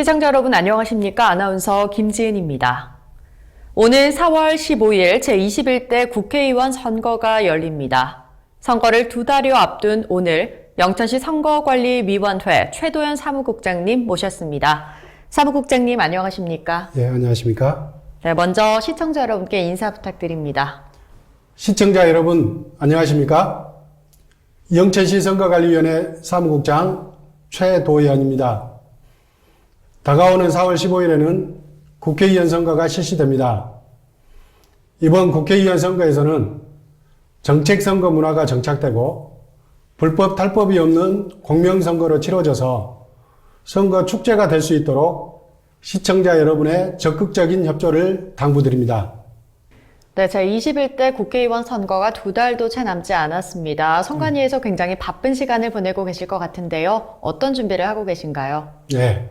시청자 여러분 안녕하십니까? 아나운서 김지은입니다. 오늘 4월 15일 제21대 국회의원 선거가 열립니다. 선거를 2달여 앞둔 오늘 영천시 선거관리위원회 최도연 사무국장님 모셨습니다. 사무국장님 안녕하십니까? 네, 안녕하십니까? 네, 먼저 시청자 여러분께 인사 부탁드립니다. 시청자 여러분 안녕하십니까? 영천시 선거관리위원회 사무국장 최도연입니다. 다가오는 4월 15일에는 국회의원 선거가 실시됩니다. 이번 국회의원 선거에서는 정책선거 문화가 정착되고 불법 탈법이 없는 공명선거로 치러져서 선거 축제가 될 수 있도록 시청자 여러분의 적극적인 협조를 당부드립니다. 네, 제21대 국회의원 선거가 2달도 채 남지 않았습니다. 선관위에서 굉장히 바쁜 시간을 보내고 계실 것 같은데요. 어떤 준비를 하고 계신가요? 네,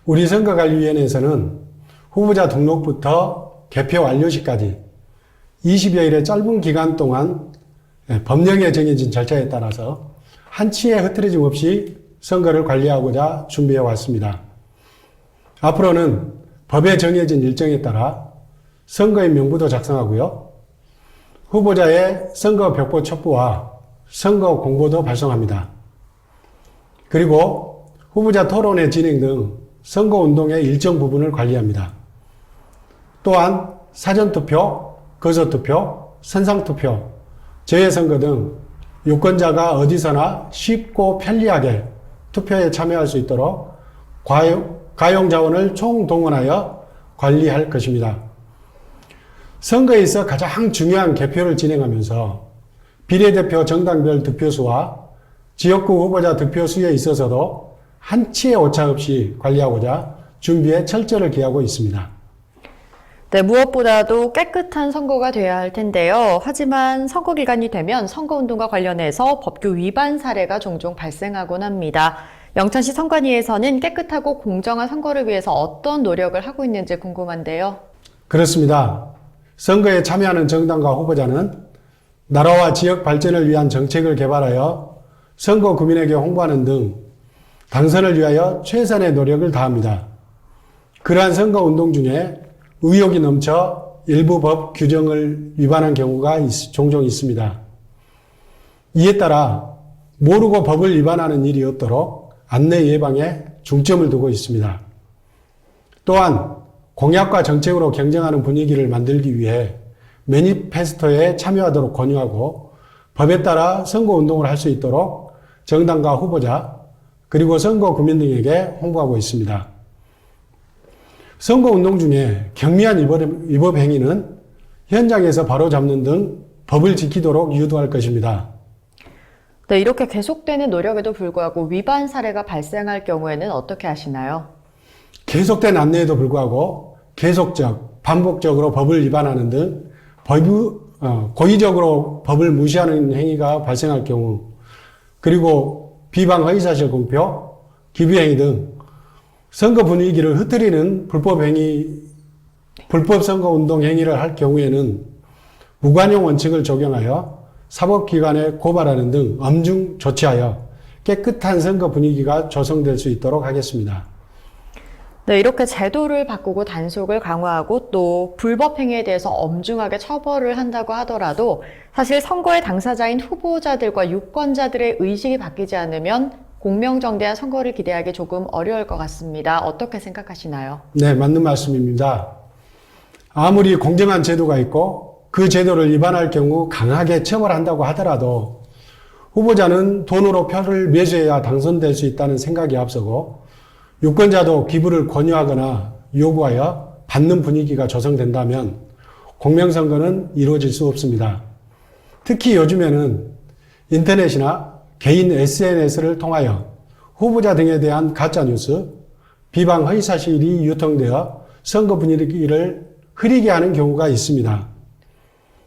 우리 선거관리위원회에서는 후보자 등록부터 개표 완료시까지 20여일의 짧은 기간 동안 법령에 정해진 절차에 따라서 한치의 흐트러짐 없이 선거를 관리하고자 준비해 왔습니다. 앞으로는 법에 정해진 일정에 따라 선거인 명부도 작성하고요. 후보자의 선거 벽보 첩부와 선거 공보도 발송합니다. 그리고 후보자 토론회 진행 등 선거운동의 일정 부분을 관리합니다. 또한 사전투표, 거소투표, 선상투표, 재외선거 등 유권자가 어디서나 쉽고 편리하게 투표에 참여할 수 있도록 가용자원을 총동원하여 관리할 것입니다. 선거에 있어 가장 중요한 개표를 진행하면서 비례대표 정당별 득표수와 지역구 후보자 득표수에 있어서도 한치의 오차 없이 관리하고자 준비에 철저를 기하고 있습니다. 네, 무엇보다도 깨끗한 선거가 돼야 할 텐데요. 하지만 선거 기간이 되면 선거운동과 관련해서 법규 위반 사례가 종종 발생하곤 합니다. 영천시 선관위에서는 깨끗하고 공정한 선거를 위해서 어떤 노력을 하고 있는지 궁금한데요. 그렇습니다. 선거에 참여하는 정당과 후보자는 나라와 지역 발전을 위한 정책을 개발하여 선거 구민에게 홍보하는 등 당선을 위하여 최선의 노력을 다합니다. 그러한 선거운동 중에 의혹이 넘쳐 일부 법 규정을 위반한 경우가 종종 있습니다. 이에 따라 모르고 법을 위반하는 일이 없도록 안내 예방에 중점을 두고 있습니다. 또한 공약과 정책으로 경쟁하는 분위기를 만들기 위해 매니페스토에 참여하도록 권유하고 법에 따라 선거운동을 할 수 있도록 정당과 후보자 그리고 선거 구민 등에게 홍보하고 있습니다. 선거운동 중에 경미한 위법 행위는 현장에서 바로잡는 등 법을 지키도록 유도할 것입니다. 네, 이렇게 계속되는 노력에도 불구하고 위반 사례가 발생할 경우에는 어떻게 하시나요? 계속된 안내에도 불구하고 계속적, 반복적으로 법을 위반하는 등 고의적으로 법을 무시하는 행위가 발생할 경우 그리고 비방 허위사실 공표, 기부행위 등 선거 분위기를 흐트리는 불법 선거운동 행위를 할 경우에는 무관용 원칙을 적용하여 사법기관에 고발하는 등 엄중 조치하여 깨끗한 선거 분위기가 조성될 수 있도록 하겠습니다. 네, 이렇게 제도를 바꾸고 단속을 강화하고 또 불법 행위에 대해서 엄중하게 처벌을 한다고 하더라도 사실 선거의 당사자인 후보자들과 유권자들의 의식이 바뀌지 않으면 공명정대한 선거를 기대하기 조금 어려울 것 같습니다. 어떻게 생각하시나요? 네, 맞는 말씀입니다. 아무리 공정한 제도가 있고 그 제도를 위반할 경우 강하게 처벌한다고 하더라도 후보자는 돈으로 표를 매수해야 당선될 수 있다는 생각이 앞서고 유권자도 기부를 권유하거나 요구하여 받는 분위기가 조성된다면 공명선거는 이루어질 수 없습니다. 특히 요즘에는 인터넷이나 개인 SNS를 통하여 후보자 등에 대한 가짜뉴스, 비방 허위사실이 유통되어 선거 분위기를 흐리게 하는 경우가 있습니다.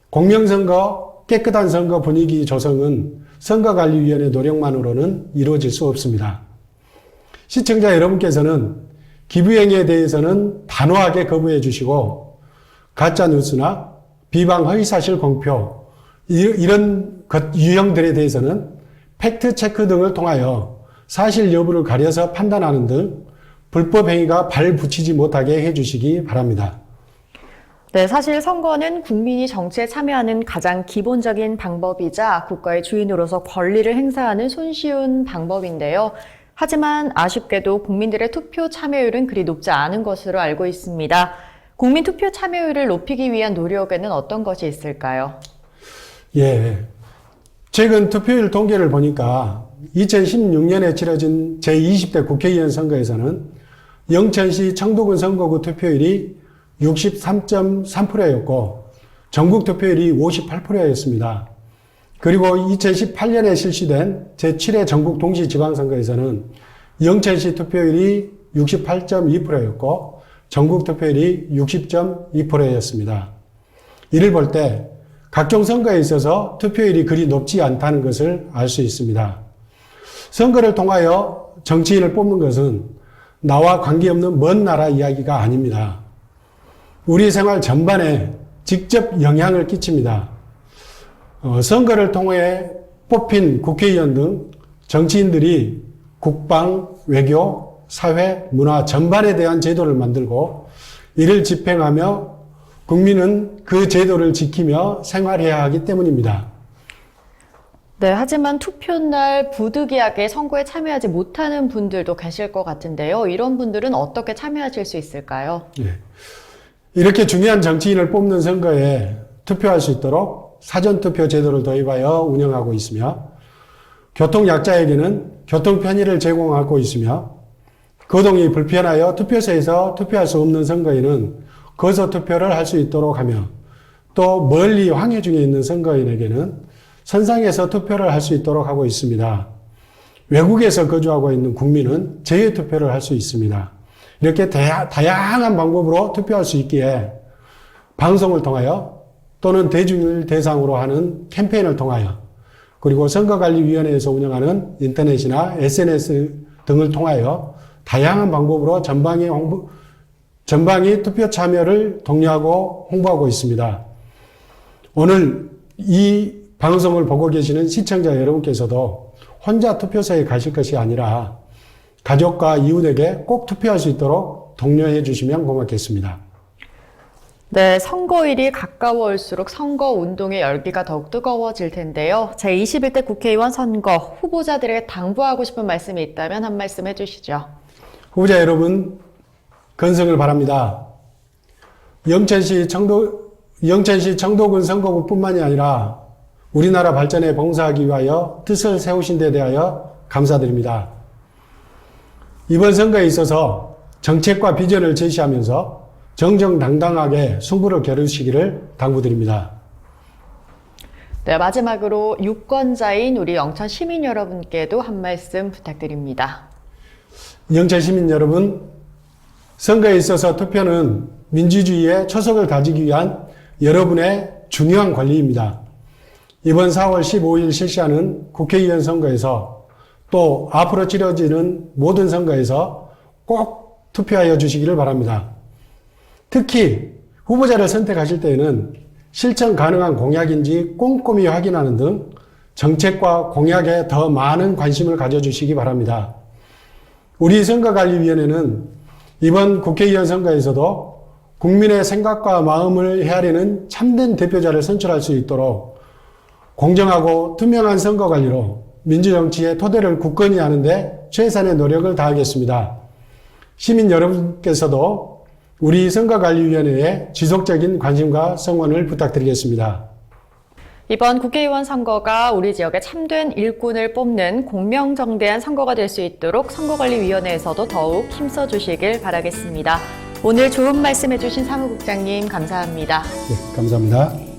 공명선거, 깨끗한 선거 분위기 조성은 선거관리위원회 노력만으로는 이루어질 수 없습니다. 시청자 여러분께서는 기부행위에 대해서는 단호하게 거부해 주시고 가짜뉴스나 비방 허위사실 공표 이런 유형들에 대해서는 팩트체크 등을 통하여 사실 여부를 가려서 판단하는 등 불법 행위가 발 붙이지 못하게 해주시기 바랍니다. 네, 사실 선거는 국민이 정치에 참여하는 가장 기본적인 방법이자 국가의 주인으로서 권리를 행사하는 손쉬운 방법인데요. 하지만 아쉽게도 국민들의 투표 참여율은 그리 높지 않은 것으로 알고 있습니다. 국민 투표 참여율을 높이기 위한 노력에는 어떤 것이 있을까요? 예. 최근 투표율 통계를 보니까 2016년에 치러진 제20대 국회의원 선거에서는 영천시 청도군 선거구 투표율이 63.3%였고 전국 투표율이 58%였습니다. 그리고 2018년에 실시된 제7회 전국 동시지방선거에서는 영천시 투표율이 68.2%였고 전국 투표율이 60.2%였습니다. 이를 볼 때 각종 선거에 있어서 투표율이 그리 높지 않다는 것을 알 수 있습니다. 선거를 통하여 정치인을 뽑는 것은 나와 관계없는 먼 나라 이야기가 아닙니다. 우리 생활 전반에 직접 영향을 끼칩니다. 선거를 통해 뽑힌 국회의원 등 정치인들이 국방, 외교, 사회, 문화 전반에 대한 제도를 만들고 이를 집행하며 국민은 그 제도를 지키며 생활해야 하기 때문입니다. 네, 하지만 투표날 부득이하게 선거에 참여하지 못하는 분들도 계실 것 같은데요. 이런 분들은 어떻게 참여하실 수 있을까요? 예. 이렇게 중요한 정치인을 뽑는 선거에 투표할 수 있도록 사전투표 제도를 도입하여 운영하고 있으며 교통약자에게는 교통 편의를 제공하고 있으며 거동이 불편하여 투표소에서 투표할 수 없는 선거인은 거소 투표를 할 수 있도록 하며 또 멀리 황해 중에 있는 선거인에게는 선상에서 투표를 할 수 있도록 하고 있습니다. 외국에서 거주하고 있는 국민은 재외투표를 할 수 있습니다. 이렇게 다양한 방법으로 투표할 수 있기에 방송을 통하여 또는 대중을 대상으로 하는 캠페인을 통하여 그리고 선거관리위원회에서 운영하는 인터넷이나 SNS 등을 통하여 다양한 방법으로 전방위 투표 참여를 독려하고 홍보하고 있습니다. 오늘 이 방송을 보고 계시는 시청자 여러분께서도 혼자 투표소에 가실 것이 아니라 가족과 이웃에게 꼭 투표할 수 있도록 독려해 주시면 고맙겠습니다. 네, 선거일이 가까워올수록 선거운동의 열기가 더욱 뜨거워질 텐데요. 제21대 국회의원 선거 후보자들에게 당부하고 싶은 말씀이 있다면 한 말씀 해주시죠. 후보자 여러분, 건승을 바랍니다. 영천시 청도군 선거구뿐만이 아니라 우리나라 발전에 봉사하기 위하여 뜻을 세우신 데 대하여 감사드립니다. 이번 선거에 있어서 정책과 비전을 제시하면서 정정당당하게 승부를 겨루시기를 당부드립니다. 네, 마지막으로 유권자인 우리 영천 시민 여러분께도 한 말씀 부탁드립니다. 영천 시민 여러분, 선거에 있어서 투표는 민주주의의 초석을 다지기 위한 여러분의 중요한 권리입니다. 이번 4월 15일 실시하는 국회의원 선거에서 또 앞으로 치러지는 모든 선거에서 꼭 투표하여 주시기를 바랍니다. 특히 후보자를 선택하실 때에는 실천 가능한 공약인지 꼼꼼히 확인하는 등 정책과 공약에 더 많은 관심을 가져주시기 바랍니다. 우리 선거관리위원회는 이번 국회의원 선거에서도 국민의 생각과 마음을 헤아리는 참된 대표자를 선출할 수 있도록 공정하고 투명한 선거 관리로 민주정치의 토대를 굳건히 하는데 최선의 노력을 다하겠습니다. 시민 여러분께서도 우리 선거관리위원회에 지속적인 관심과 성원을 부탁드리겠습니다. 이번 국회의원 선거가 우리 지역의 참된 일꾼을 뽑는 공명정대한 선거가 될 수 있도록 선거관리위원회에서도 더욱 힘써 주시길 바라겠습니다. 오늘 좋은 말씀 해주신 사무국장님 감사합니다. 네, 감사합니다.